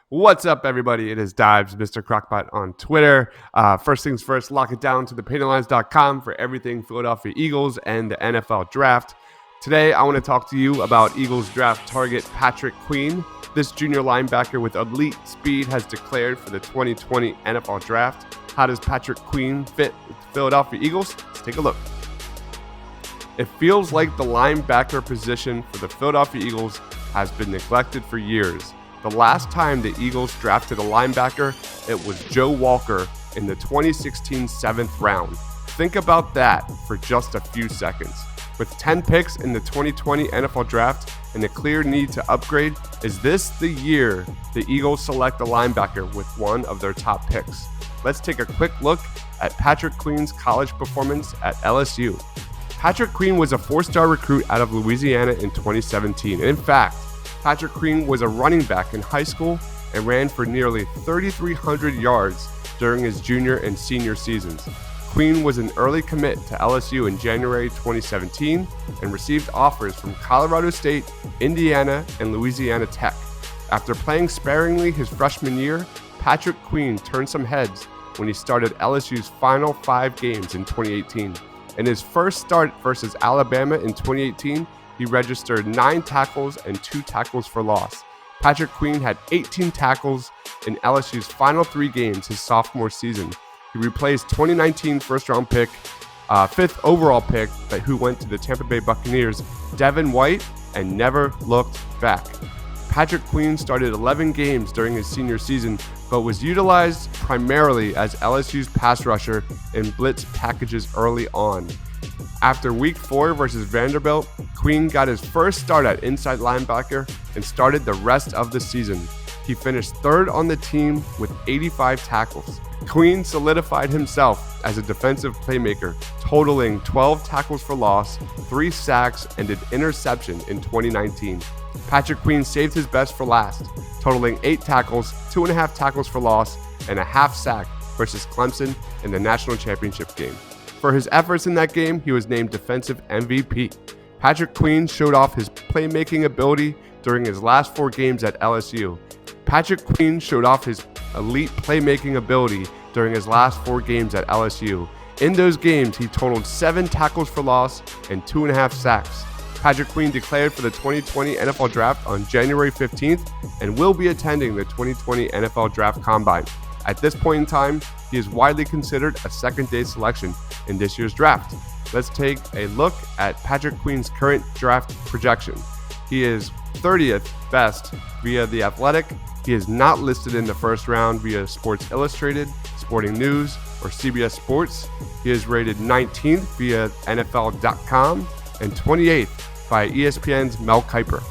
What's up, everybody? It is Dives, Mr. Crockpot on Twitter. First things first, lock it down to thepaintlines.com for everything Philadelphia Eagles and the NFL Draft. Today, I want to talk to you about Eagles draft target Patrick Queen. This junior linebacker with elite speed has declared for the 2020 NFL Draft. How does Patrick Queen fit with the Philadelphia Eagles? Let's take a look. It feels like the linebacker position for the Philadelphia Eagles has been neglected for years. The last time the Eagles drafted a linebacker, it was Joe Walker in the 2016 7th round. Think about that for just a few seconds. With 10 picks in the 2020 NFL Draft and a clear need to upgrade, is this the year the Eagles select a linebacker with one of their top picks? Let's take a quick look at Patrick Queen's college performance at LSU. Patrick Queen was a 4-star recruit out of Louisiana in 2017. In fact, Patrick Queen was a running back in high school and ran for nearly 3,300 yards during his junior and senior seasons. Queen was an early commit to LSU in January 2017 and received offers from Colorado State, Indiana, and Louisiana Tech. After playing sparingly his freshman year, Patrick Queen turned some heads when he started LSU's final 5 games in 2018. In his first start versus Alabama in 2018, he registered 9 tackles and 2 tackles for loss. Patrick Queen had 18 tackles in LSU's final 3 games his sophomore season. He replaced 2019 first-round pick, 5th overall pick, who went to the Tampa Bay Buccaneers, Devin White, and never looked back. Patrick Queen started 11 games during his senior season, but was utilized primarily as LSU's pass rusher in blitz packages early on. After Week 4 versus Vanderbilt, Queen got his first start at inside linebacker and started the rest of the season. He finished 3rd on the team with 85 tackles. Queen solidified himself as a defensive playmaker, totaling 12 tackles for loss, 3 sacks, and an interception in 2019. Patrick Queen saved his best for last, totaling 8 tackles, 2.5 tackles for loss, and a half sack versus Clemson in the national championship game. For his efforts in that game, he was named defensive MVP. Patrick Queen showed off his playmaking ability during his last 4 games at LSU. Patrick Queen showed off his elite playmaking ability during his last 4 games at LSU. In those games, he totaled 7 tackles for loss and 2.5 sacks. Patrick Queen declared for the 2020 NFL Draft on January 15th and will be attending the 2020 NFL Draft Combine. At this point in time, he is widely considered a second-day selection in this year's draft. Let's take a look at Patrick Queen's current draft projection. He is 30th best via The Athletic. He is not listed in the first round via Sports Illustrated, Sporting News, or CBS Sports. He is rated 19th via NFL.com and 28th by ESPN's Mel Kiper.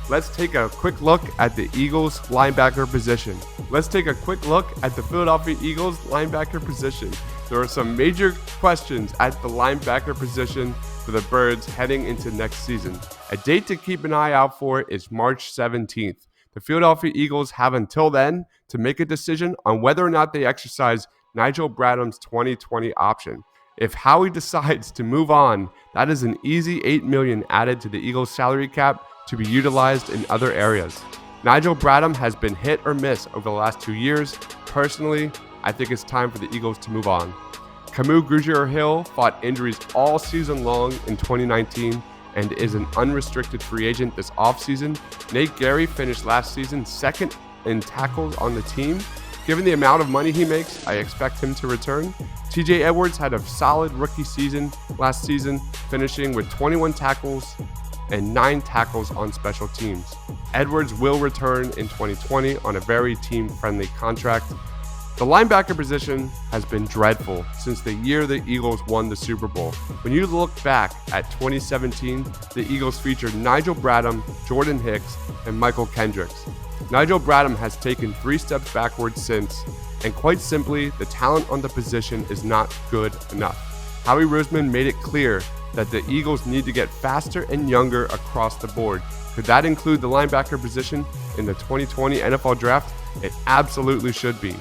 Let's take a quick look at the Eagles linebacker position. Let's take a quick look at the Philadelphia Eagles linebacker position. There are some major questions at the linebacker position for the Birds heading into next season. A date to keep an eye out for is March 17th. The Philadelphia Eagles have until then to make a decision on whether or not they exercise Nigel Bradham's 2020 option. If Howie decides to move on, that is an easy $8 million added to the Eagles' salary cap to be utilized in other areas. Nigel Bradham has been hit or miss over the last 2 years. Personally, I think it's time for the Eagles to move on. Camus Grugier-Hill fought injuries all season long in 2019 and is an unrestricted free agent this offseason. Nate Gary finished last season 2nd in tackles on the team. Given the amount of money he makes, I expect him to return. TJ Edwards had a solid rookie season last season, finishing with 21 tackles and 9 tackles on special teams. Edwards will return in 2020 on a very team-friendly contract. The linebacker position has been dreadful since the year the Eagles won the Super Bowl. When you look back at 2017, the Eagles featured Nigel Bradham, Jordan Hicks, and Michael Kendricks. Nigel Bradham has taken 3 steps backwards since, and quite simply, the talent on the position is not good enough. Howie Roseman made it clear that the Eagles need to get faster and younger across the board. Could that include the linebacker position in the 2020 NFL Draft? It absolutely should be.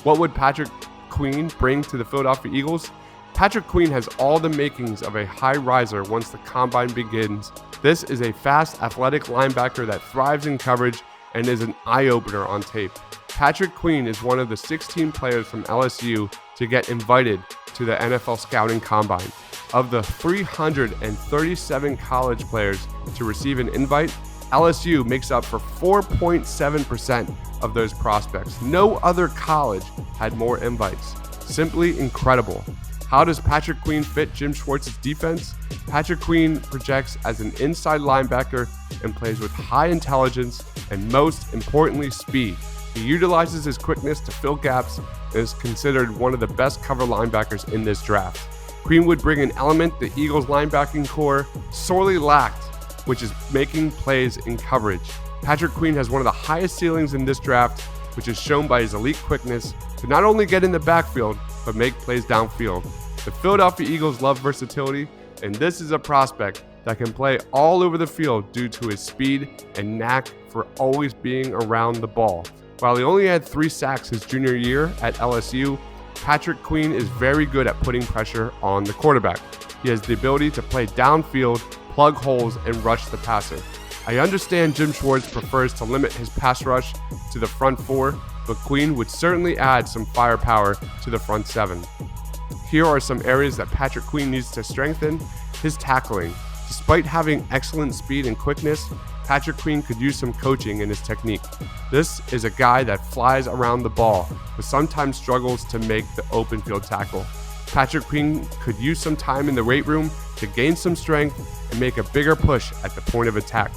What would Patrick Queen bring to the Philadelphia Eagles? Patrick Queen has all the makings of a high riser once the combine begins. This is a fast, athletic linebacker that thrives in coverage and is an eye-opener on tape. Patrick Queen is one of the 16 players from LSU to get invited to the NFL Scouting Combine. Of the 337 college players to receive an invite, LSU makes up for 4.7% of those prospects. No other college had more invites. Simply incredible. How does Patrick Queen fit Jim Schwartz's defense? Patrick Queen projects as an inside linebacker and plays with high intelligence and, most importantly, speed. He utilizes his quickness to fill gaps and is considered one of the best cover linebackers in this draft. Queen would bring an element the Eagles' linebacking core sorely lacked, which is making plays in coverage. Patrick Queen has one of the highest ceilings in this draft, which is shown by his elite quickness to not only get in the backfield, but make plays downfield. The Philadelphia Eagles love versatility, and this is a prospect that can play all over the field due to his speed and knack for always being around the ball. While he only had 3 sacks his junior year at LSU, Patrick Queen is very good at putting pressure on the quarterback. He has the ability to play downfield, plug holes, and rush the passer. I understand Jim Schwartz prefers to limit his pass rush to the front 4, but Queen would certainly add some firepower to the front 7. Here are some areas that Patrick Queen needs to strengthen. His tackling. Despite having excellent speed and quickness, Patrick Queen could use some coaching in his technique. This is a guy that flies around the ball, but sometimes struggles to make the open field tackle. Patrick Queen could use some time in the weight room to gain some strength and make a bigger push at the point of attack.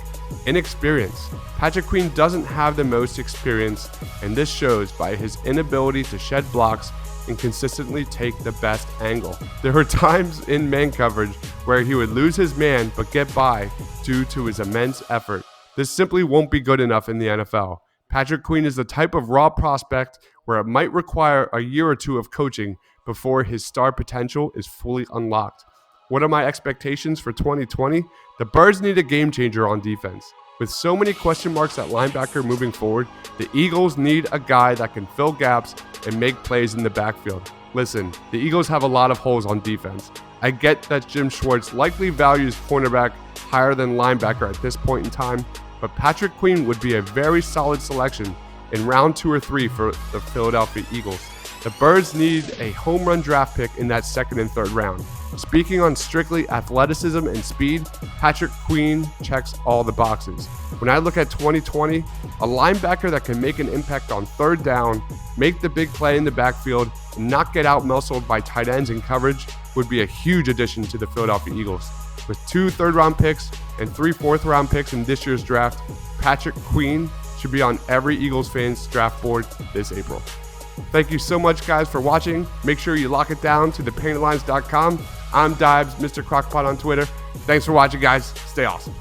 Inexperience. Patrick Queen doesn't have the most experience, and this shows by his inability to shed blocks and consistently take the best angle. There were times in man coverage where he would lose his man but get by due to his immense effort. This simply won't be good enough in the NFL. Patrick Queen is the type of raw prospect where it might require a year or 2 of coaching before his star potential is fully unlocked. What are my expectations for 2020? The Birds need a game changer on defense. With so many question marks at linebacker moving forward, the Eagles need a guy that can fill gaps and make plays in the backfield. Listen, the Eagles have a lot of holes on defense. I get that Jim Schwartz likely values cornerback higher than linebacker at this point in time, but Patrick Queen would be a very solid selection in round 2 or 3 for the Philadelphia Eagles. The Birds need a home run draft pick in that 2nd and 3rd round. Speaking on strictly athleticism and speed, Patrick Queen checks all the boxes. When I look at 2020, a linebacker that can make an impact on 3rd down, make the big play in the backfield, and not get out-muscled by tight ends in coverage would be a huge addition to the Philadelphia Eagles. With 2 third-round picks and 3 fourth-round picks in this year's draft, Patrick Queen should be on every Eagles fan's draft board this April. Thank you so much, guys, for watching. Make sure you lock it down to thepainterlines.com. I'm Dibes, Mr. Crockpot on Twitter. Thanks for watching, guys. Stay awesome.